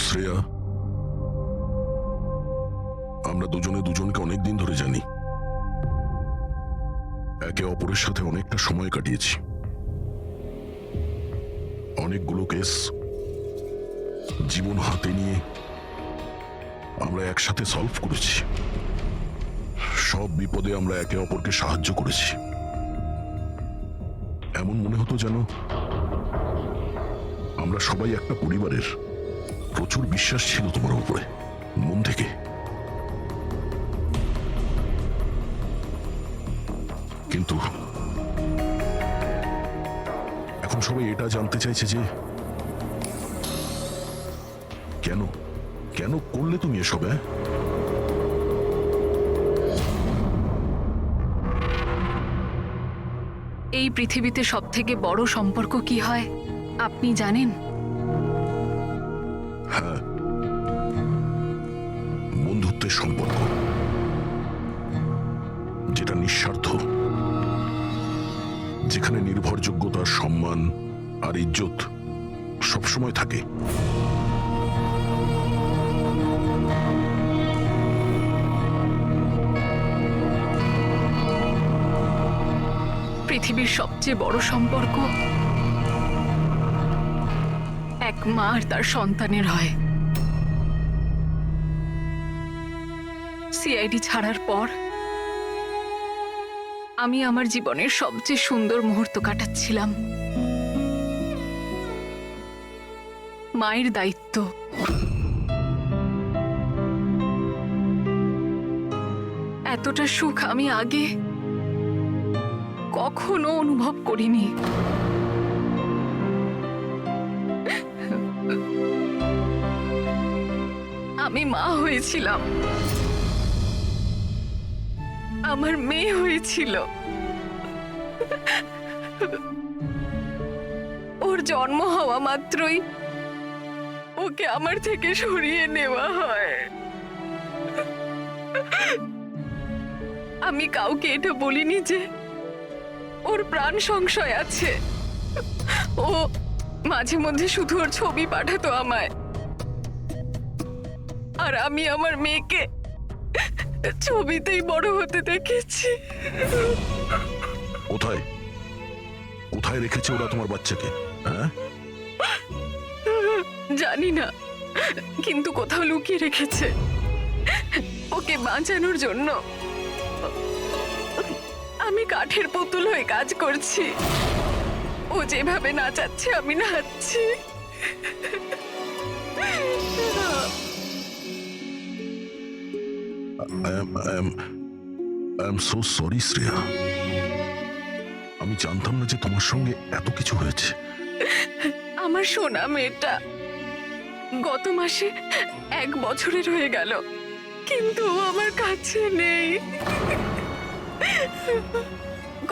শ্রেয়া, আমরা দুজনে দুজনকে অনেকদিন ধরে জানি, একে অপরের সাথে অনেকটা সময় কাটিয়েছি, অনেকগুলো কেস জীবন হাতে নিয়ে আমরা একসাথে সলভ করেছি। সব বিপদে আমরা একে অপরকে সাহায্য করেছি। এমন মনে হতো যেন আমরা সবাই একটা পরিবারের। প্রচুর বিশ্বাস ছিল তোমার উপরে, মন থেকে। কিন্তু এখন সবাই এটা জানতে চাইছে যে কেন কেন করলে তুমি এসব? এই পৃথিবীতে সবথেকে বড় সম্পর্ক কি হয় আপনি জানেন? হ্যাঁ, বন্ধুত্বের সম্পর্ক, যেটা নিঃস্বার্থ, যেখানে নির্ভরযোগ্যতা, সম্মান আর ইজ্জত সবসময় থাকে। পৃথিবীর সবচেয়ে বড় সম্পর্ক এক মা আর তার সন্তানের হয়। সিআইডি ছাড়ার পর আমি আমার জীবনের সবচেয়ে সুন্দর মুহূর্ত কাটাচ্ছিলাম। মায়ের দায়িত্ব, এতটা সুখ আমি আগে কখনো অনুভব করিনি। আমি মা হয়েছিলাম, আমার মেয়ে হয়েছিল। ওর জন্ম হওয়া মাত্রই ওকে আমার থেকে সরিয়ে নেওয়া হয়। আমি কাউকে এটা বলিনি যে ওর প্রাণ সংশয় আছে। ও মাঝে মধ্যে শুধু ওর ছবি পাঠাতো আমায়, আর আমি আমার মেয়েকে ছবিতেই বড় হতে দেখেছি। কোথায় কোথায় রেখেছে ওরা তোমার বাচ্চাকে? হ্যাঁ, জানি না, কিন্তু কোথাও লুকিয়ে রেখেছে ওকে বাঁচানোর জন্য। আমি কাঠের পুতুল হয়ে কাজ করছি, ও যেভাবে নাচাচ্ছে আমি নাচছি। I am so sorry Shreya, আমি জানতাম না যে তোমার সঙ্গে এত কিছু হয়েছে। আমার সোনা মেয়েটা গত মাসে 1 বছরের হয়ে গেল, কিন্তু ও আমার কাছে নেই।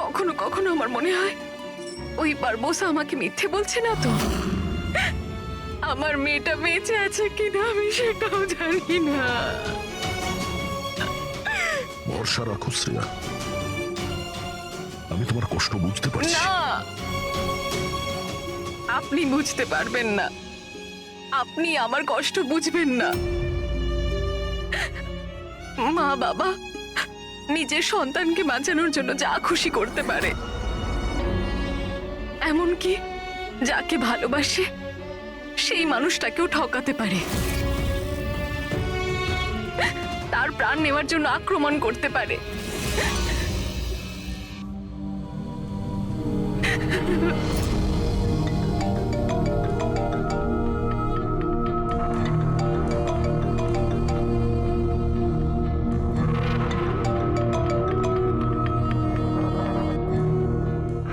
কখনো কখনো আমার মনে হয় ওই পারবোসা আমাকে মিথ্যে বলছে না তো। আমার মেয়েটা বেঁচে আছে কিনা আমি সেটাও জানি না। ভরসা রাখো শ্রেয়া, আমি তোমার কষ্ট বুঝতে পারছি। না, আপনি বুঝতে পারবেন না, আপনি আমার কষ্ট বুঝবেন না। মা বাবা নিজের সন্তানকে বাঁচানোর জন্য যা খুশি করতে পারে, এমনকি যাকে ভালোবাসে সেই মানুষটাকেও ঠকাতে পারে, তার প্রাণ নেওয়ার জন্য আক্রমণ করতে পারে।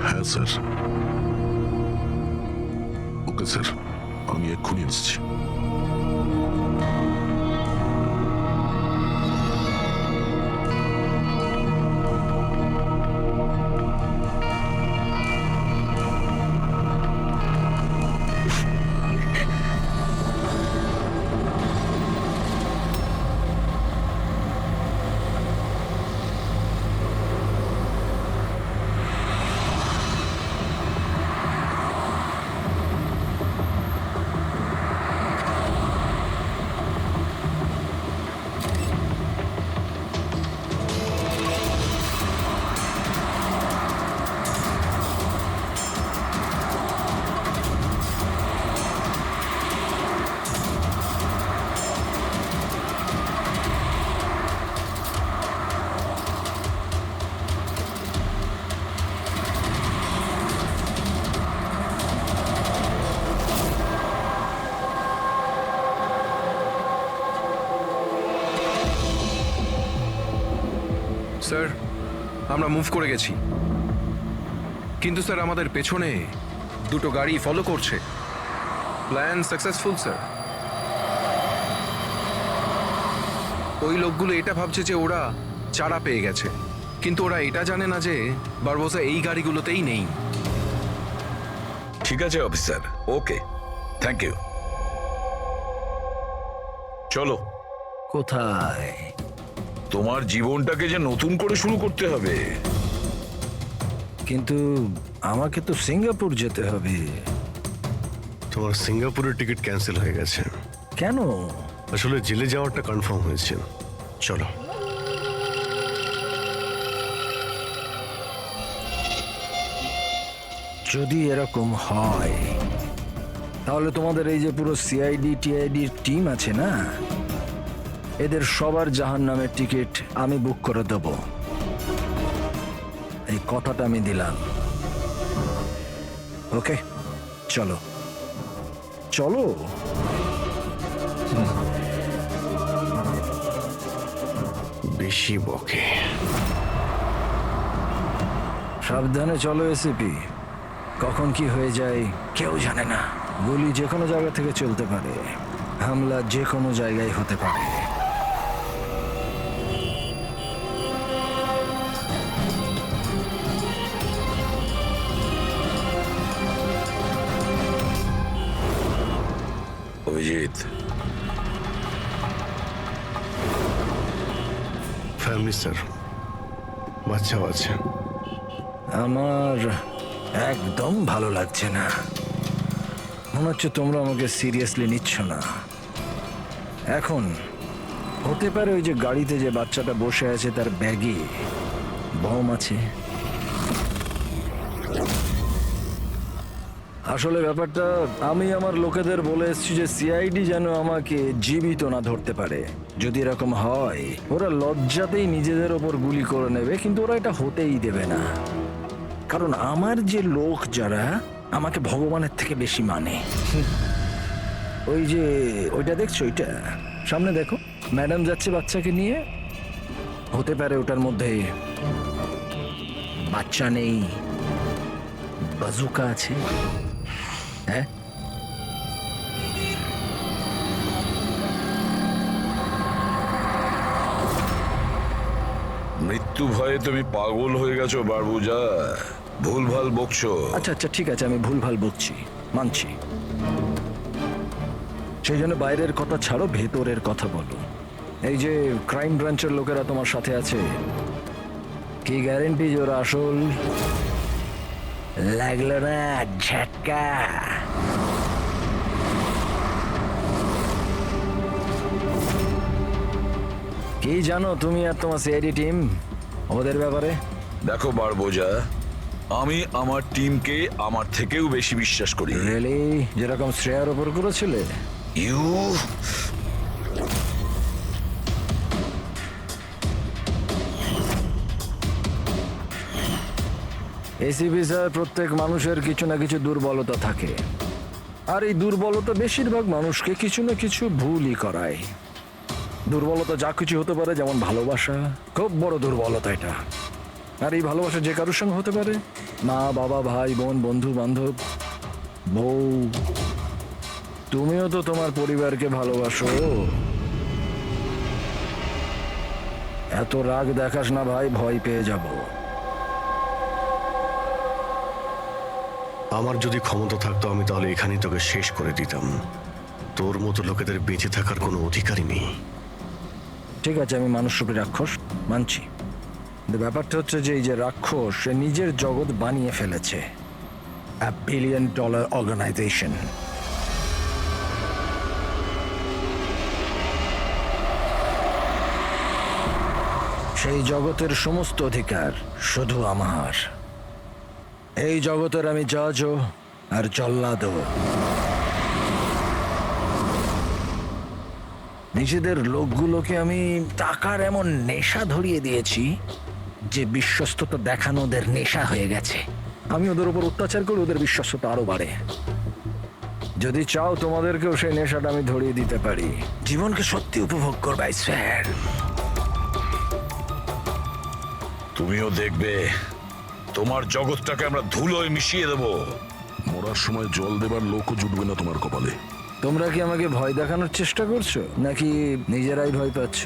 হ্যাঁ স্যার, ওকে স্যার, আমি এক্ষুনি আসছি। স্যার আমরা মুভ করে গেছি, কিন্তু স্যার আমাদের পেছনে দুটো গাড়ি ফলো করছে। Plan successful sir. ওই লোকগুলো এটা ভাবছে যে ওরা চারা পেয়ে গেছে, কিন্তু ওরা এটা জানে না যে বারবোসা এই গাড়িগুলোতেই নেই। ঠিক আছে অফিসার, ওকে, থ্যাংক ইউ। চলো, কোথায়? তোমার জীবনটাকে যে নতুন করে শুরু করতে হবে। কিন্তু আমাকে তো সিঙ্গাপুর যেতে হবে। তোমার সিঙ্গাপুরের টিকিট ক্যান্সেল হয়ে গেছে। কেন? আসলে জেলে যাওয়াটা কনফার্ম হয়েছে। চলো। যদি এরকম হয় তাহলে তোমাদের এই যে পুরো সিআইডি টিআইডির টিম আছে না, এদের সবার জাহান্নামের টিকিট আমি বুক করে দেব। এই কথাটা আমি দিলাম। ওকে, চলো চলো। বেশি বকে। সাবধানে চলো এসিপি, কখন কি হয়ে যায় কেউ জানে না। গুলি যে কোনো জায়গা থেকে চলতে পারে, হামলা যে কোনো জায়গায় হতে পারে। অভিজিৎ, ফ্যামিলি স্যার, বাচ্চাও আছে। আমার একদম ভালো লাগছে না। মনে হচ্ছে তোমরা আমাকে সিরিয়াসলি নিচ্ছ না। এখন হতে পারে ওই যে গাড়িতে যে বাচ্চাটা বসে আছে তার ব্যাগে বম আছে। আসলে ব্যাপারটা আমি আমার লোকেদের বলে এসেছি যে সিআইডি যেন আমাকে জীবিত না ধরতে পারে। যদি এরকম হয় ওরা লজ্জাতেই নিজেদের ওপর গুলি করে নেবে, কিন্তু ওরা এটা হতেই দেবে না। কারণ আমার যে লোক যারা আমাকে ভগবানের থেকে বেশি মানে। ওই যে ওইটা দেখছো, ওইটা সামনে দেখো, ম্যাডাম যাচ্ছে বাচ্চাকে নিয়ে। হতে পারে ওটার মধ্যে বাচ্চা নেই, বাজুকা আছে। হ্যাঁ, মৃত্যু ভয়ে তুমি পাগল হয়ে গেছো বারবুজা, ভুলভাল বকছো। আচ্ছা আচ্ছা ঠিক আছে, আমি ভুলভাল বকছি, মানছি। সেই জন্য বাইরের কথা ছাড়ো, ভেতরের কথা বলো। এই যে ক্রাইম ব্রাঞ্চের লোকেরা তোমার সাথে আছে, কি গ্যারেন্টি যে ওরা আসল? লাগলো না ঝটকা? কি জানো তুমি আর তোমার সিআইডি টিম ওদের ব্যাপারে? দেখো বারবোজা, আমি আমার টিমকে আমার থেকেও বেশি বিশ্বাস করি। রিয়েলি? যেরকম শ্রেয়ার ওপর করেছিলে? ইউ এসিপি স্যার, প্রত্যেক মানুষের কিছু না কিছু দুর্বলতা থাকে, আর এই দুর্বলতা বেশিরভাগ মানুষকে কিছু না কিছু ভুলই করায়। দুর্বলতা যা কিছু হতে পারে, যেমন ভালোবাসা, খুব বড় দুর্বলতা এটা। আর এই ভালোবাসা যে কারোর সঙ্গে হতে পারে, মা বাবা, ভাই বোন, বন্ধু বান্ধব, বউ। তুমিও তো তোমার পরিবারকে ভালোবাসো। এত রাগ দেখাস না ভাই, ভয় পেয়ে যাব। আমার যদি ক্ষমতা থাকতো আমি তাহলে এখানেই তোকে শেষ করে দিতাম। তোর মতো লোকেদের বেঁচে থাকার কোনো অধিকারই নেই। ঠিক আছে, আমি মানুষ রূপে রাক্ষস মানছি। কিন্তু ব্যাপারটা হচ্ছে যে এই যে রাক্ষস, সে নিজের জগৎ বানিয়ে ফেলেছে, $1 billion অর্গানাইজেশন। সেই জগতের সমস্ত অধিকার শুধু আমার। এই জগতের আমি জজও আর জল্লাদও। নিজেদের লোকগুলোকে আমি টাকার এমন নেশা ধরিয়ে দিয়েছি যে বিশ্বস্ততা দেখানো ওদের নেশা হয়ে গেছে। আমি ওদের উপর অত্যাচার করে ওদের বিশ্বস্ততা আরো বাড়ে। যদি চাও তোমাদেরকেও সেই নেশাটা আমি ধরিয়ে দিতে পারি। জীবনকে সত্যি উপভোগ করবাই স্যার। তুমিও দেখবে তোমার জগৎটাকে আমরা ধুলোয় মিশিয়ে দেবো। মরার সময় জল দেবার লোকও জুটবে না তোমার কপালে। তোমরা কি আমাকে ভয় দেখানোর চেষ্টা করছো নাকি নিজেরাই ভয় পাচ্ছ?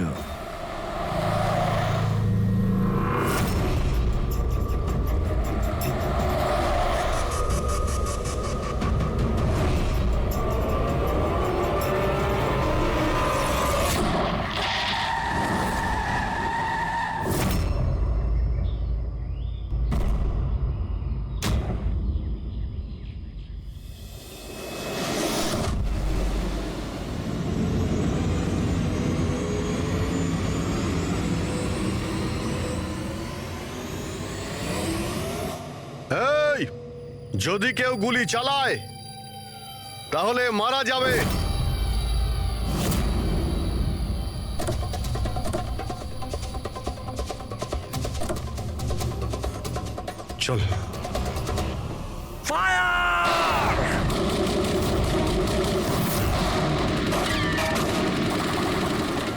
এই, যদি কেউ গুলি চালায় তাহলে মারা যাবে। চল।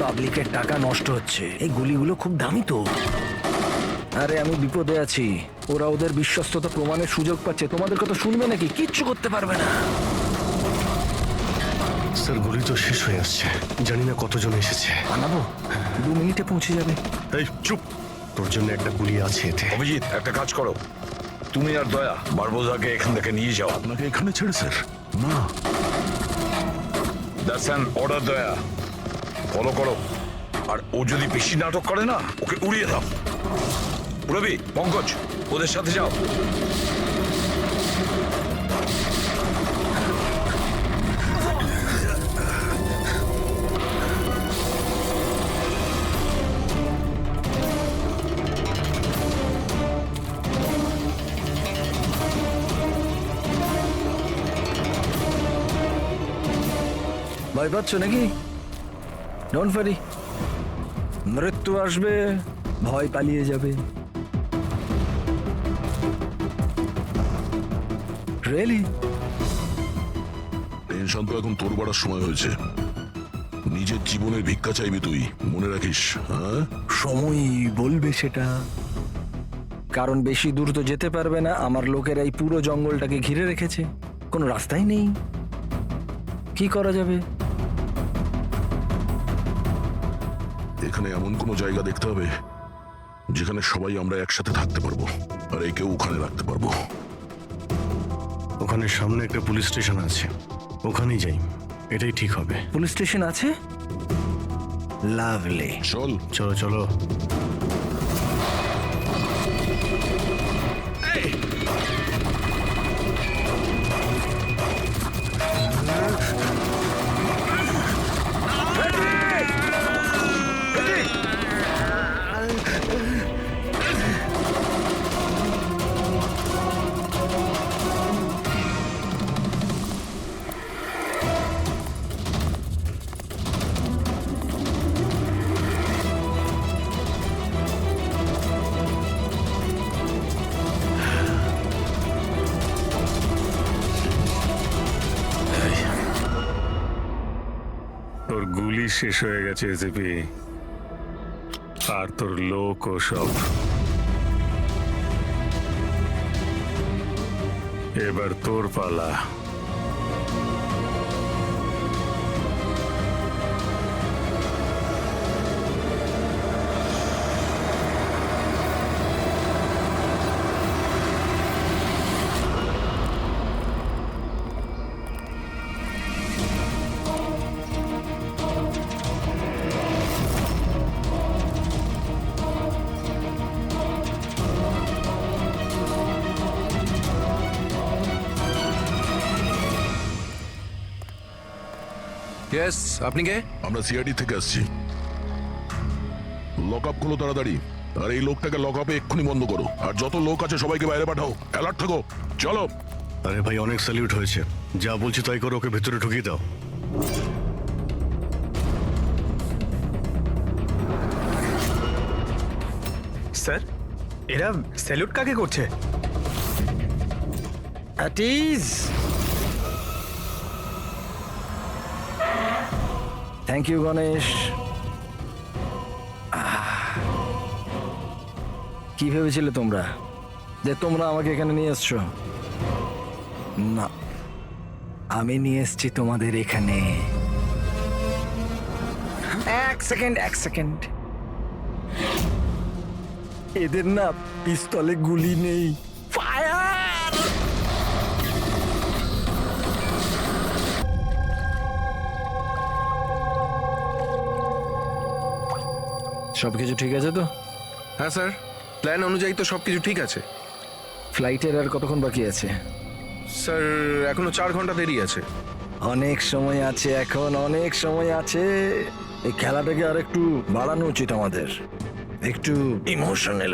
পাবলিকের টাকা নষ্ট হচ্ছে, এই গুলিগুলো খুব দামি তো। আরে আমি বিপদে আছি, ওরা ওদের বিশ্বস্ততা প্রমাণের সুযোগ পাচ্ছে। তোমাদের কথা শুনবে নাকি? কিচ্ছু করতে পারবে না। স্যার, গুলি তো শেষ হয়ে আসছে, জানি না কতজন এসেছে। বানাবো, 2 মিনিটে পৌঁছে যাবে। এই চুপ, তোর জন্য একটা গুলি আছে এতে। অভিজিৎ, একটা কাজ করো, তুমি আর দয়া বারবোজাকে এখান থেকে নিয়ে যাও। আপনাকে এখানে ছেড়ে স্যার? না, দ্যাটস অ্যান অর্ডার দয়া। ফলো করো, আর ও যদি বেশি নাটক করে না, ওকে উড়িয়ে দাও। রবি, পঙ্কজ, ওদের সাথে যাও। ভয় পাচ্ছ নাকি? ডোন্ট ওয়ারি, মৃত্যু আসবে, ভয় পালিয়ে যাবে। রিয়েলি? টেনশন তো এখন তোর বাড়ার সময় হয়েছে। নিজের জীবনের ভিক্ষা চাইবি তুই, মনে রাখিস। হ্যাঁ, সময় বলবে সেটা। কারণ বেশি দূর তো যেতে পারবে না, আমার লোকেরা এই পুরো জঙ্গলটাকে ঘিরে রেখেছে, কোনো রাস্তাই নেই। কি করা যাবে? এখানে এমন কোনো জায়গা দেখতে হবে যেখানে সবাই আমরা একসাথে থাকতে পারবো, আর একেও ওখানে রাখতে পারবো। ওখানে সামনে একটা পুলিশ স্টেশন আছে, ওখানেই যাই, এটাই ঠিক হবে। পুলিশ স্টেশন আছে? লাভলি। চল। চলো চলো। তোর গুলি শেষ হয়ে গেছে এসিপি, আর তোর লোক ও সব। এবার তোর পালা। ইয়েস, আপনি কে? আমরা সিআইডি থেকে আসছি। লক আপ খুলো তাড়াতাড়ি, আর এই লোকটাকে লক আপে এক্ষুনি বন্ধ করো, আর যত লোক আছে সবাইকে বাইরে পাঠাও। অ্যালার্ট থাকো, চলো। আরে ভাই, অনেক স্যালিউট হয়েছে, যা বলছি তাই করো, ওকে ভেতরে ঢুকিয়ে দাও। স্যার, এরা স্যালুট কাকে করছে? Thank you Ganesh. কি ভেবেছিলে তোমরা যে তোমরা আমাকে এখানে নিয়ে এসছো? না, আমি নিয়ে এসছি তোমাদের এখানে। এক সেকেন্ড। এদের না পিস্তলে গুলি নেই। ফায়ার! সবকিছু ঠিক আছে তো? হ্যাঁ স্যার, প্ল্যান অনুযায়ী তো সব কিছু ঠিক আছে। ফ্লাইটের আর কতক্ষণ বাকি আছে? স্যার এখনো 4 ঘন্টা দেরি আছে। অনেক সময় আছে, এখন অনেক সময় আছে। এই খেলাটাকে আর একটু বাড়ানো উচিত আমাদের। একটু ইমোশনাল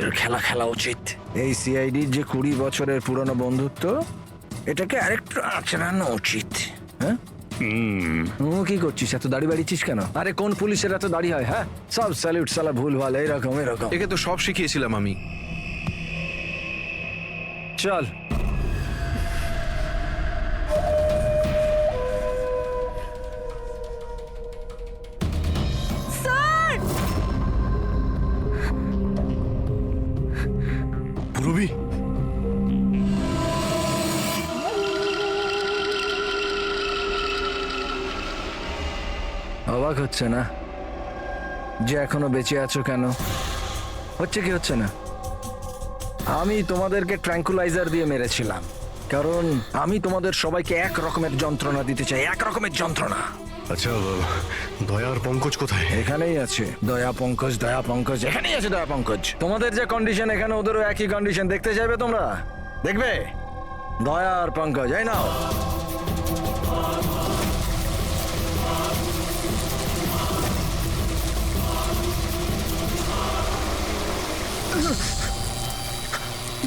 খেলা উচিত। এই সিআইডির যে 20 বছরের পুরনো বন্ধুত্ব, এটাকে আরেকটু আচড়ানো উচিত। হ্যাঁ, কি করছিস? এত দাড়ি বাড়িছিস কেন? আরে কোন পুলিশের এত দাড়ি হয়? হ্যাঁ, সব স্যালিউট সালা ভুলভাল এরকম। একে তো সব শিখিয়েছিলাম আমি। চল। পুরবি, অবাক হচ্ছে না যে এখনো বেঁচে আছো? কেন হচ্ছে কি হচ্ছে না? আমি তোমাদেরকে ট্র্যাঙ্কুলাইজার দিয়ে মেরেছিলাম, কারণ আমি তোমাদের সবাইকে এক রকমের যন্ত্রণা দিতে চাই, এক রকমের যন্ত্রণা। আচ্ছা দয়া আর পঙ্কজ কোথায়? এখানেই আছে দয়া পঙ্কজ, এখানেই আছে দয়া পঙ্কজ। তোমাদের যে কন্ডিশন, এখানে ওদেরও একই কন্ডিশন। দেখতে চাইবে তোমরা? দেখবে? দয়া আর পঙ্কজ, এই নাও।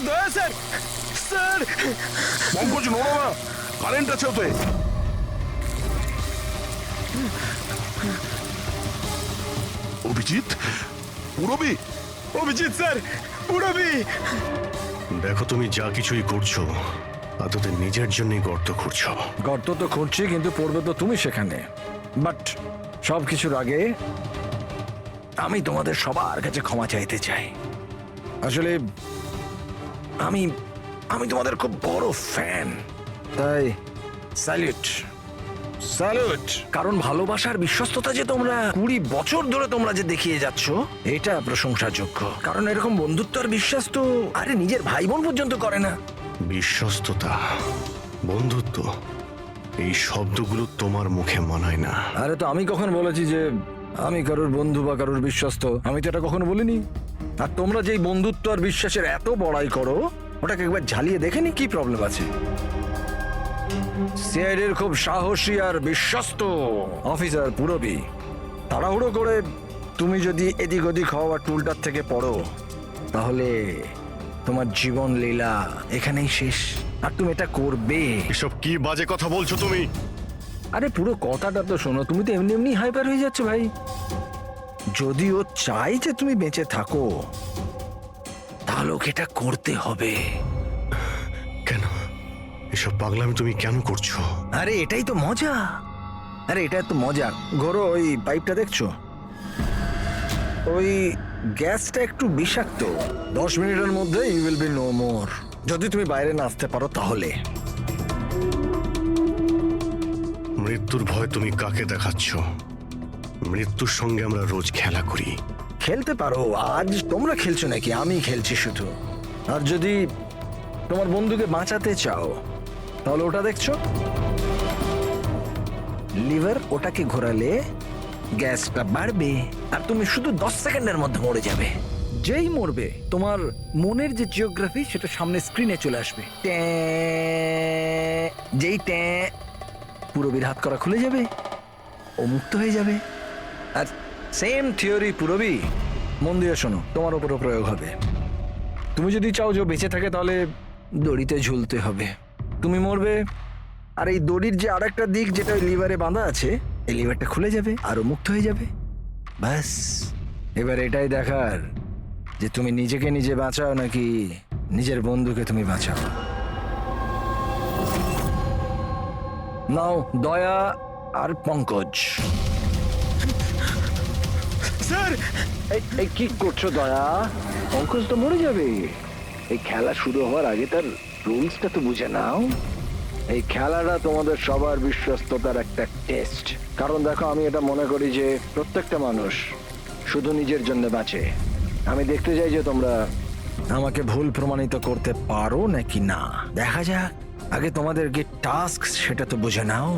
দয়া স্যার, স্যার পঙ্কজ নড়ো না, কারেন্ট আছে ওতে। অভিজিৎ, পুরবি। অভিজিৎ স্যার, পুরবি। দেখো, তুমি যা কিছুই করছো তা তোদের নিজের জন্যই গর্ত খুঁড়ছো। গর্ত তো খুঁড়ছি, কিন্তু পড়বে তো তুমি সেখানে। বাট সব কিছুর আগে আমি তোমাদের সবার কাছে ক্ষমা চাইতে চাই। আসলে আমি আমি তোমাদের খুব বড় ফ্যান, তাই স্যালুট। কারণ ভালোবাসার বিশ্বস্ততা যে তোমরা 20 বছর ধরে তোমরা যে দেখিয়ে যাচ্ছ, এটা প্রশংসাযোগ্য। কারণ এরকম বন্ধুত্ব আর বিশ্বাস তো আরে নিজের ভাই বোন পর্যন্ত করে না। বিশ্বস্ততা, বন্ধুত্ব, এই শব্দগুলো তোমার মুখে মানায় না। আরে তো আমি কখন বলেছি যে আমি কারোর বন্ধু বা কারোর বিশ্বস্ত? আমি তো এটা কখনো বলিনি। আর তোমরা যেই বন্ধুত্ব আর বিশ্বাসের এত বড়াই করো, ওটাকে একবার ঝালিয়ে দেখেনি কি প্রবলেম আছে? সিআইডির খুব সাহসী আর বিশ্বস্ত অফিসার পুরবি, তাড়াহুড়ো করে তুমি যদি এদিক ওদিক হওয়া টুলটার থেকে পড়ো, তাহলে তোমার জীবন লীলা এখানেই শেষ। আর তুমি এটা করবে। এসব কি বাজে কথা বলছো তুমি? আরে পুরো কথাটা তো শোনো। তুমি তো এমনি এমনি হাইপার হয়ে যাচ্ছ ভাই। যদি ও চাই যে তুমি বেঁচে থাকো, তাহলে ওকে এটা করতে হবে। কেন এসব পাগলামি তুমি কেন করছো? আরে এটাই তো মজা। আরে এটা তো মজা। ঘোরো, ওই পাইপটা দেখছো? ওই গ্যাসটা একটু বিষাক্ত। 10 মিনিটের মধ্যে you will be no more. যদি তুমি বাইরে না আসতে পারো তাহলে। মৃত্যুর ভয় তুমি কাকে দেখাচ্ছ? মৃত্যুর সঙ্গে আমরা রোজ খেলা করি। খেলতে পারো। আজ তোমরা খেলছো নাকি? আমি খেলছি শুধু। আর যদি তোমার বন্ধুকে বাঁচাতে চাও, তাহলে ওটা দেখছো লিভার, ওটাকে ঘোরালে গ্যাসটা বাড়বে আর তুমি শুধু 10 সেকেন্ডের মধ্যে মরে যাবে। যেই মরবে, তোমার মনের যে জিওগ্রাফি সেটা সামনে স্ক্রিনে চলে আসবে। যেই পুরবীর হাত করা খুলে যাবে, ও মুক্ত হয়ে যাবে। আর সেম থিওরি পুরবী, মন দিয়ে শোনো, তোমার উপরও প্রয়োগ হবে। তুমি যদি চাও যে ও বেঁচে থাকে, তাহলে দড়িতে ঝুলতে হবে। তুমি মরবে, আর এই দড়ির যে আরেকটা দিক যেটা ওই লিভারে বাঁধা আছে, এই লিভারটা খুলে যাবে আর ও মুক্ত হয়ে যাবে। ব্যাস, এবার এটাই দেখার যে তুমি নিজেকে নিজে বাঁচাও নাকি নিজের বন্ধুকে তুমি বাঁচাও। নাও দয়া আর পঙ্কজ। স্যার, এই কি করছো দয়া? পঙ্কজ তো মরে যাবে। এই খেলা শুরু হওয়ার আগে তার রুলসটা তো বুঝে নাও। এই খেলাটা তোমাদের সবার বিশ্বস্ততার একটা টেস্ট। কারণ দেখো, আমি এটা মনে করি যে প্রত্যেকটা মানুষ শুধু নিজের জন্য বাঁচে। আমি দেখতে চাই যে তোমরা আমাকে ভুল প্রমাণিত করতে পারো নাকি না। দেখা যাক। আগে তোমাদেরকে টাস্ক সেটা তো বুঝে নাও।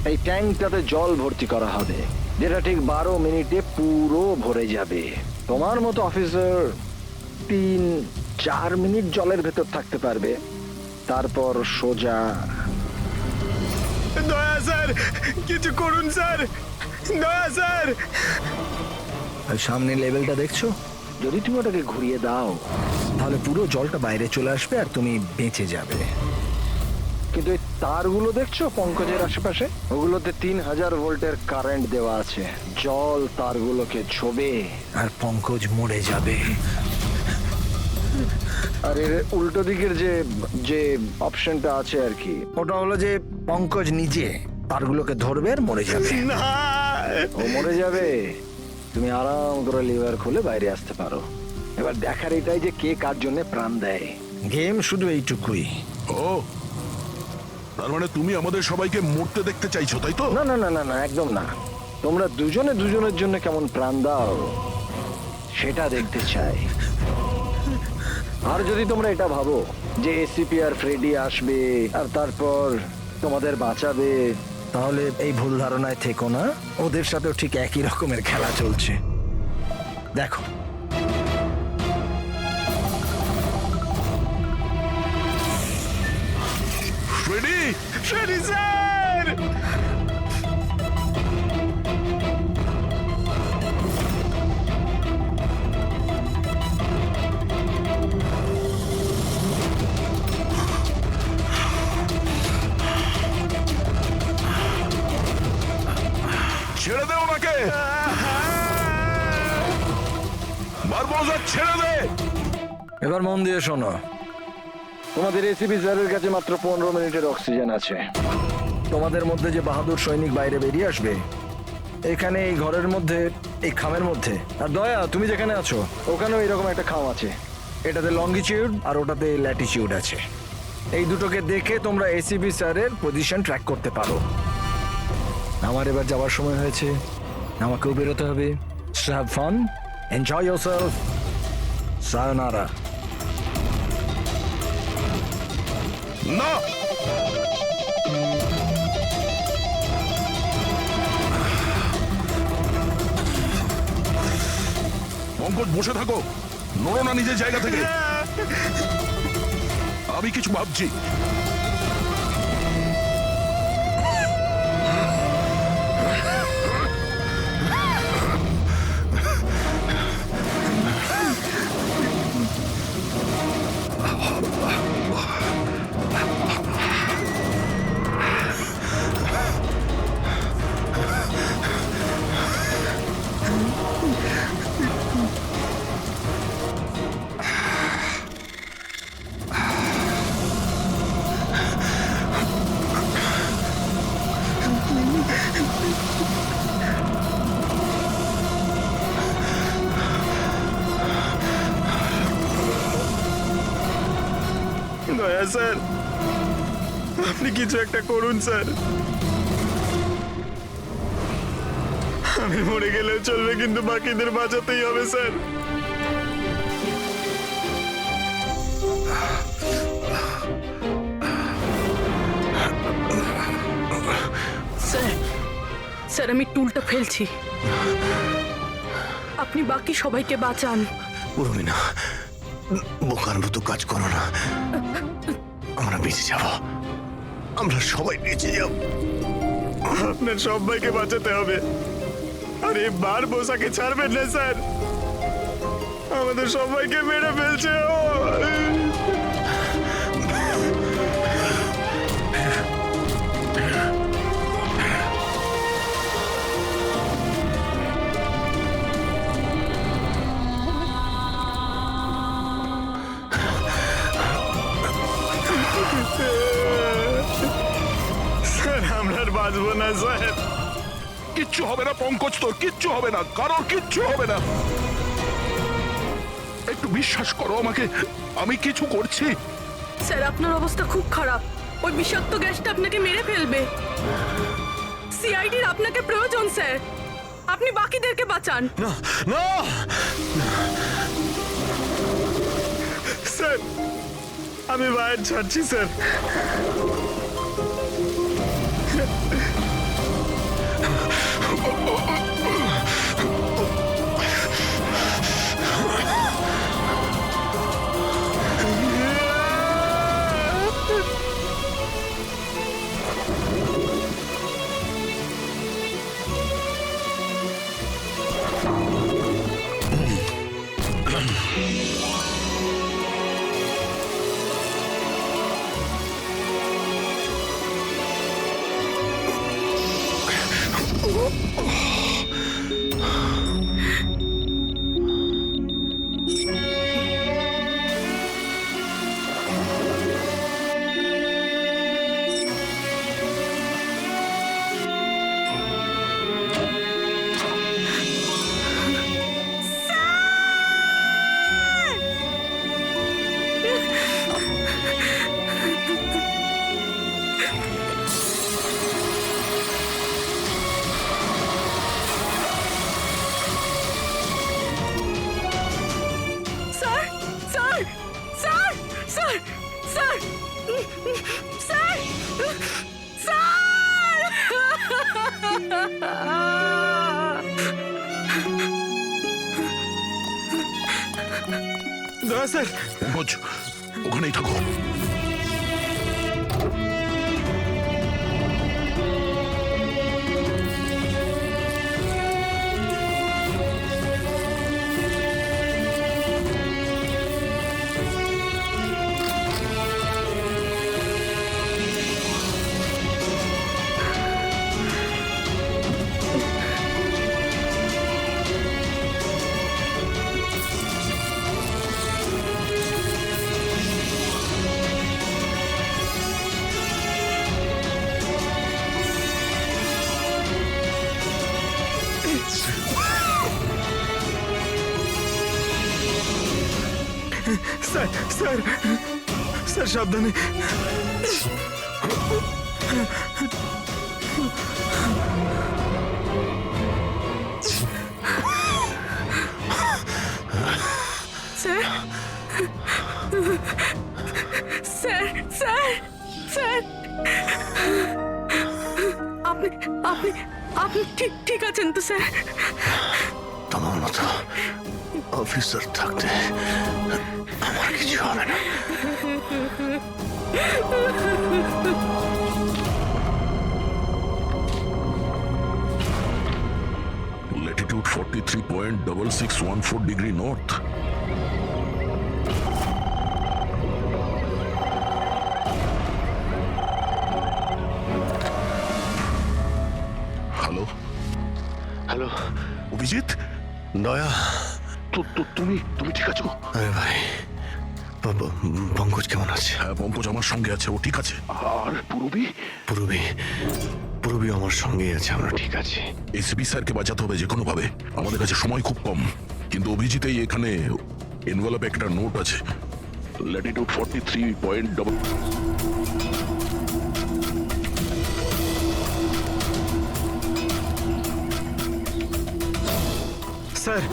এই ট্যাঙ্কটাতে জল ভর্তি করা হবে, যেটা ঠিক 12 মিনিটে পুরো ভরে যাবে। তোমার মতো অফিসার 3-4 মিনিট জলের ভেতর থাকতে পারবে, তারপর সোজা। দয়া স্যার, কিছু করুন স্যার, দয়া স্যার। আর সামনে লেভেলটা দেখছো? যদি তুমি ওটাকে ঘুরিয়ে দাও তাহলে পুরো জলটা বাইরে চলে আসবে আর তুমি বেঁচে যাবে। কিন্তু এই তারগুলো দেখছো পঙ্কজের আশেপাশে, ওগুলোতে 3000 ভোল্টের কারেন্ট দেওয়া আছে। জল তারগুলোকে ছোবে আর পঙ্কজ মরে যাবে। আর এর উল্টো দিকের যে যে অপশনটা আছে আর কি, ওটা হলো যে পঙ্কজ নিজে তারগুলোকে ধরবে আর মরে যাবে। ও মরে যাবে, তুমি আরাম করে লিভার খুলে বাইরে আসতে পারো। এবার দেখার এটাই যে কে কার জন্য প্রাণ দেয়। গেম শুধু এইটুকুই। ও, তার মানে তুমি আমাদের সবাইকে মরতে দেখতে চাইছো, তাই তো? না না না না না, একদম না। তোমরা দুজনে দুজনের জন্য কেমন প্রাণ দাও সেটা দেখতে চাই। আর যদি তোমরা এটা ভাবো যে এসিপি আর ফ্রেডি আসবে আর তারপর তোমাদের বাঁচাবে, তাহলে এই ভুল ধারণায় থেকো না। ওদের সাথেও ঠিক একই রকমের খেলা চলছে। দেখো, ফ্রেডি, ফ্রেডি স্যার! ছেড়ে দে ওনাকে। বারবোজা, ছেড়ে দে। এবার মন দিয়ে শোনো। তোমাদের এসিপি স্যারের কাছে মাত্র 15 মিনিটের অক্সিজেন আছে। তোমাদের মধ্যে যে বাহাদুর সৈনিক বাইরে বেরিয়ে আসবে, এখানে এই ঘরের মধ্যে, এই খামের মধ্যে। আর দয়া, তুমি যেখানে আছো ওখানেও এরকম একটা খাম আছে। এটাতে লঙ্গিটিউড আর ওটাতে ল্যাটিটিউড আছে। এই দুটোকে দেখে তোমরা এসিপি স্যারের পজিশন ট্র্যাক করতে পারো। আমার এবার যাওয়ার সময় হয়েছে, আমাকেও বেরোতে হবে। Have fun, enjoy yourself, সায়োনারা। না, পঙ্কজ বসে থাকো, নড়ো না নিজের জায়গা থেকে। আমি কিছু ভাবছি। দয়া স্যার, আপনি কিছু একটা করুন স্যার। আমি মরে গেলেও চলবে, কিন্তু বাকিদের বাঁচাতেই হবে স্যার। স্যার, স্যার আমি টুলটা ফেলছি, আপনি বাকি সবাইকে বাঁচান। উর্মিনা, বোকার মতো কাজ করো না। আমরা বেঁচে যাব, আমরা সবাই বেঁচে যাব। আপনার সবাইকে বাঁচাতে হবে। আর এই বার বোসাকে ছাড়বেন না স্যার, আমাদের সবাইকে মেরে ফেলছে ও। স্যার আমরা আর বাঁচবো না স্যার। কিচ্ছু হবে না পঙ্কজ, তোর কিচ্ছু হবে না, কারোর কিচ্ছু হবে না। একটু বিশ্বাস করো আমাকে, আমি কিছু করছি। স্যার আপনার অবস্থা খুব খারাপ, ওই বিষাক্ত গ্যাসটা আপনাকে মেরে ফেলবে। সিআইডির আপনাকে প্রয়োজন স্যার, আপনি বাকিদেরকে বাঁচান। না না স্যার আমি বাইরে ছাড়ছি sir. Sir sir sir sir sir sir দয়া স্যার। পঙ্কজ, ওখানেই থাকো। স্যার স্যার স্যার সাবধানে। স্যার স্যার স্যার স্যার আপনি আপনি আপনি ঠিক ঠিক আছেন তো স্যার? তোমার মতো অফিসার থাকতে আমার কিছু হবে না। Latitude 43.6614 degree north. Hello hello Abhijit, দয়া। তুমি তুমি ঠিক আছো? আরে ভাই পঙ্কজ কেমন আছে? হ্যাঁ, পঙ্কজ আমার সঙ্গে আছে, ও ঠিক আছে। আর পূরবী? পূর্বী পূর্বী আমার সঙ্গেই আছে, আমরা ঠিক আছে। এসপি স্যারকে বাঁচাতে হবে যে কোনো ভাবে, আমাদের কাছে সময় খুব কম। কিন্তু অভিজিতেই এখানে এনভেলপে একটা নোট আছে, ল্যাটিটিউড 43. স্যার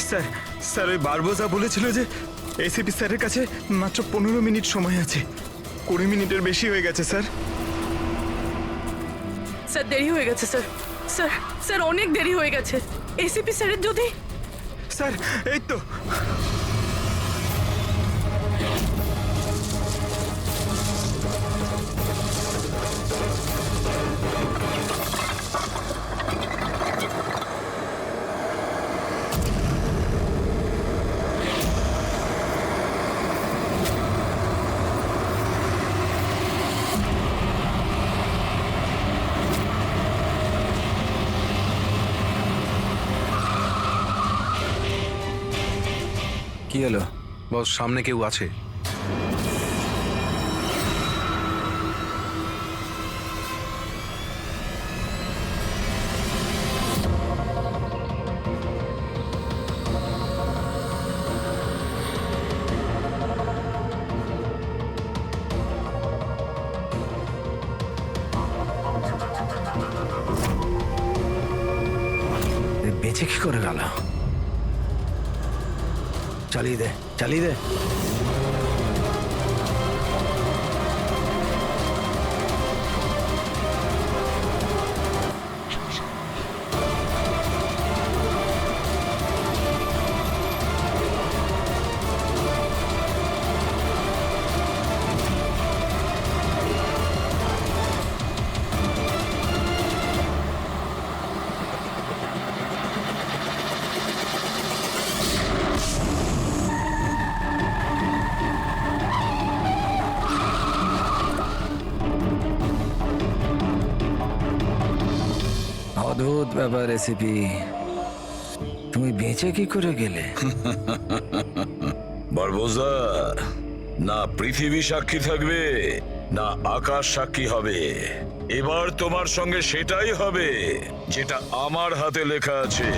স্যার স্যার ওই বারবোজা বলেছিল যে এসিপি স্যারের কাছে মাত্র 15 মিনিট সময় আছে। 20 মিনিটের বেশি হয়ে গেছে স্যার। স্যার দেরি হয়ে গেছে স্যার, স্যার স্যার অনেক দেরি হয়ে গেছে। এসিপি স্যারের যদি স্যার এই তো কি হলো? বস, সামনে কেউ আছে। বেঁচে কি করে গেল? চালিয়ে দে, চালিয়ে দে। অদ্ভুত ব্যাপার রেসিপি, তুমি বেঁচে কি করে গেলে? বারবোজা, না পৃথিবী সাক্ষী থাকবে না আকাশ সাক্ষী হবে। এবার তোমার সঙ্গে সেটাই হবে যেটা আমার হাতে লেখা আছে।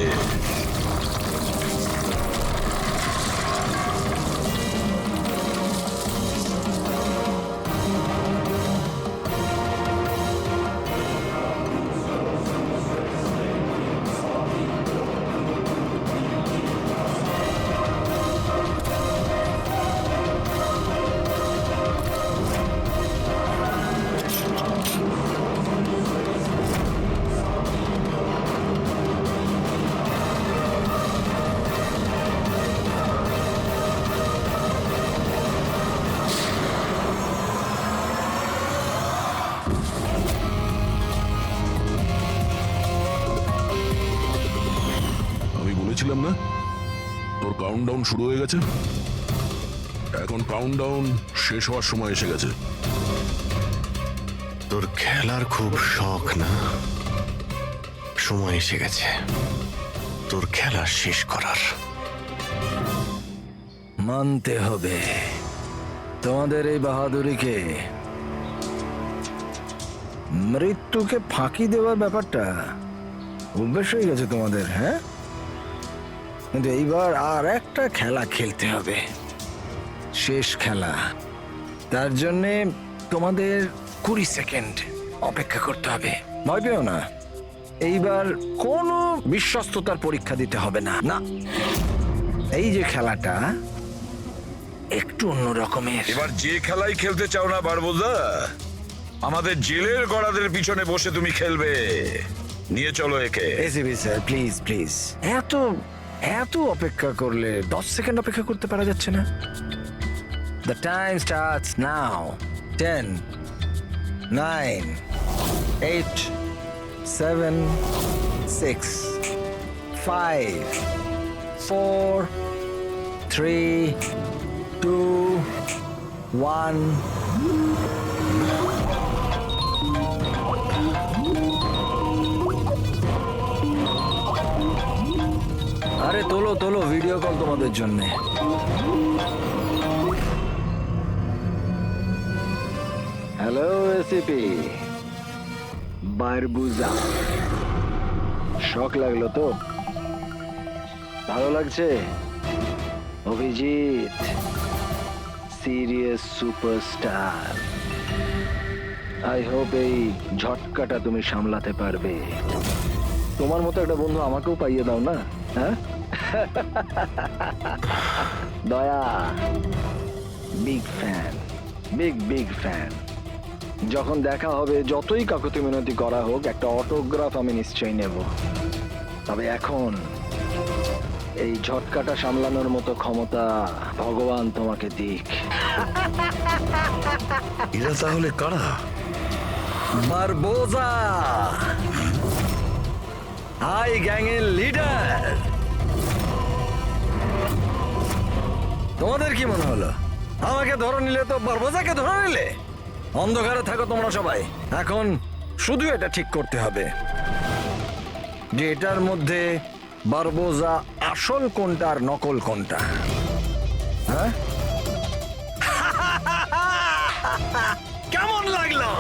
আমি বলেছিলাম না তোর কাউন্টডাউন শুরু হয়ে গেছে। এখন কাউন্টডাউন শেষ হওয়ার সময় এসে গেছে। তোর খেলার খুব শখ না? সময় এসে গেছে তোর খেলা শেষ করার। মানতে হবে তোমাদের এই বাহাদুরিকে। মৃত্যুকে ফাঁকি দেওয়ার ব্যাপারটা অভ্যেস হয়ে গেছে তোমাদের, হ্যাঁ? কিন্তু এইবার আর একটা খেলা খেলতে হবে, শেষ খেলা। তার জন্যে তোমাদের 20 সেকেন্ড অপেক্ষা করতে হবে। ভয় পেও না, এইবার কোনো বিশ্বস্ততার পরীক্ষা দিতে হবে না। না, এই যে খেলাটা একটু অন্য রকমের। এবার যে খেলাই খেলতে চাও না বারবোজা, আমাদের জেলের গড়াদের পিছনে বসে তুমি খেলবে। নিয়ে চলো একে। এসিবি স্যার, প্লিজ প্লিজ, এত এত অপেক্ষা করলে 10 সেকেন্ড অপেক্ষা করতে পারা যাচ্ছে না? The time starts now. 10, 9, 8, 7, 6, 5, 4, 3, 2, 1. আরে তোলো তোলো, ভিডিও কল তোমাদের জন্য। হ্যালো রেসিপি, বারবুজা। শখ লাগলো তো? ভালো লাগছে? Abhijit serious superstar. I hope এই ঝটকাটা তুমি সামলাতে পারবে। তোমার মতো একটা বন্ধু আমাকেও পাইয়ে দাও না, হ্যাঁ? দয়া বিগ ফ্যান, বিগ ফ্যান। যখন দেখা হবে, যতই কাকুতি মিনতি করা হোক, একটা অটোগ্রাফ আমি নিশ্চয়ই নেব। তবে এখন এই ঝটকাটা সামলানোর মতো ক্ষমতা ভগবান তোমাকে দিক। এরা তাহলে কারা? বারবোজা, হাই গ্যাংয়ের লিডার। তোমাদের কি মনে হলো আমাকে ধরে নিলে তো বারবোজাকে ধরে নিলে? অন্ধকারে থাকো তোমরা সবাই। এখন শুধু এটা ঠিক করতে হবে যে এটার মধ্যে বারবোজা আসল কোনটা আর নকল কোনটা। হ্যাঁ, কেমন লাগলো?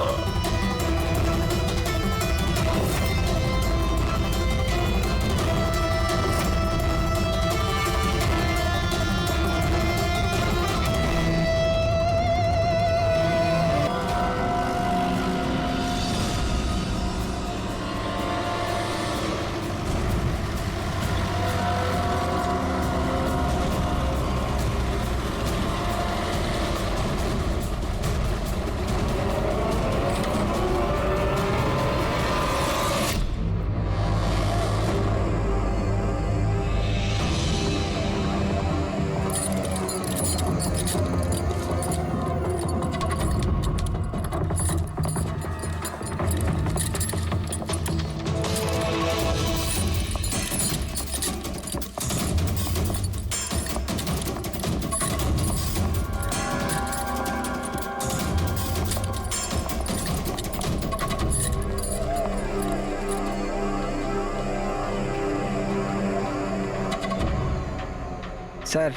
স্যার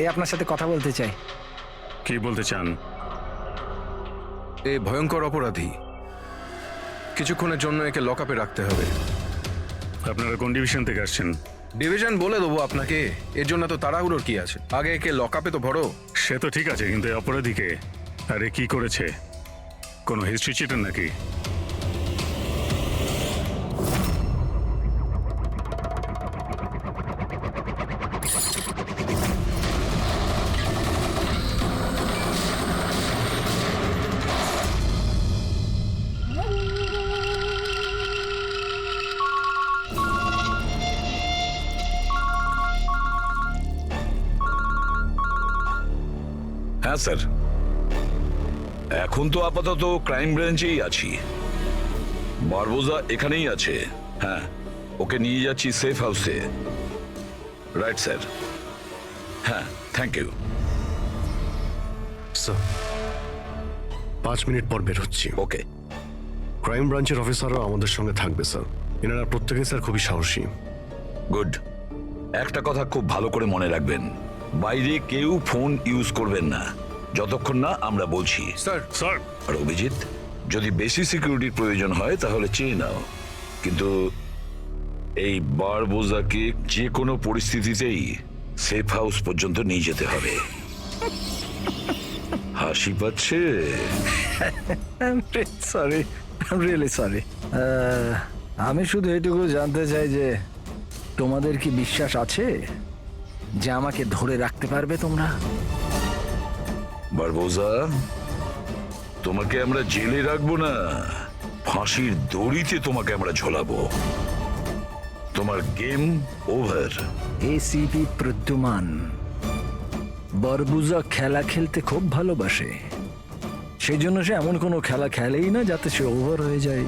এই আপনার সাথে কথা বলতে চাই। কি বলতে চান? এ ভয়ঙ্কর অপরাধী, কিছুক্ষণের জন্য একে লকআপে রাখতে হবে। আপনারা কোন ডিভিশন থেকে আসছেন? ডিভিশন বলে দেবো আপনাকে, এর জন্য তো তাড়াহুড়োর কি আছে? আগে একে লকআপে তো ভরো। সে তো ঠিক আছে, কিন্তু এই অপরাধীকে আরে কি করেছে? কোনো হিস্ট্রি চিটার নাকি? হ্যাঁ স্যার, এখন তো আপাতত ক্রাইম ব্রাঞ্চেই আছি। বারবোজা এখানেই আছে। হ্যাঁ, ওকে নিয়ে যাচ্ছি সেফ হাউসে। Right sir. হ্যাঁ, থ্যাংক ইউ। স্যার 5 মিনিট পর বের হচ্ছি। ওকে। ক্রাইম ব্রাঞ্চের অফিসাররা আমাদের সঙ্গে থাকবে স্যার। এনারা প্রত্যেকেই স্যার খুবই সাহসী। গুড। একটা কথা খুব ভালো করে মনে রাখবেন, বাইরে কেউ ফোন ইউজ করবেন না যতক্ষণ না আমরা বলছি। স্যার, স্যার, আর অভিজিৎ, যদি বেশি সিকিউরিটির প্রয়োজন হয় তাহলে চেয়ে নাও, কিন্তু এই বারবোজাকে যে কোনো পরিস্থিতিতেই সেফ হাউস পর্যন্ত নিয়ে যেতে হবে। হাসি পাচ্ছে? Sorry, really sorry. আমি শুধু এটুকু জানতে চাই যে তোমাদের কি বিশ্বাস আছে যে আমাকে ধরে রাখতে পারবে তোমরা? বারবোজা, তোমাকে আমরা জেলে রাখবো না, ফাঁসির দড়িতে তোমাকে আমরা ঝোলাবো। তোমার গেম ওভার। এসিপি প্রদ্যুমান বরবুজা খেলা খেলতে খুব ভালোবাসে, সেই জন্য সে এমন কোনো খেলা খেলেই না যাতে সে ওভার হয়ে যায়।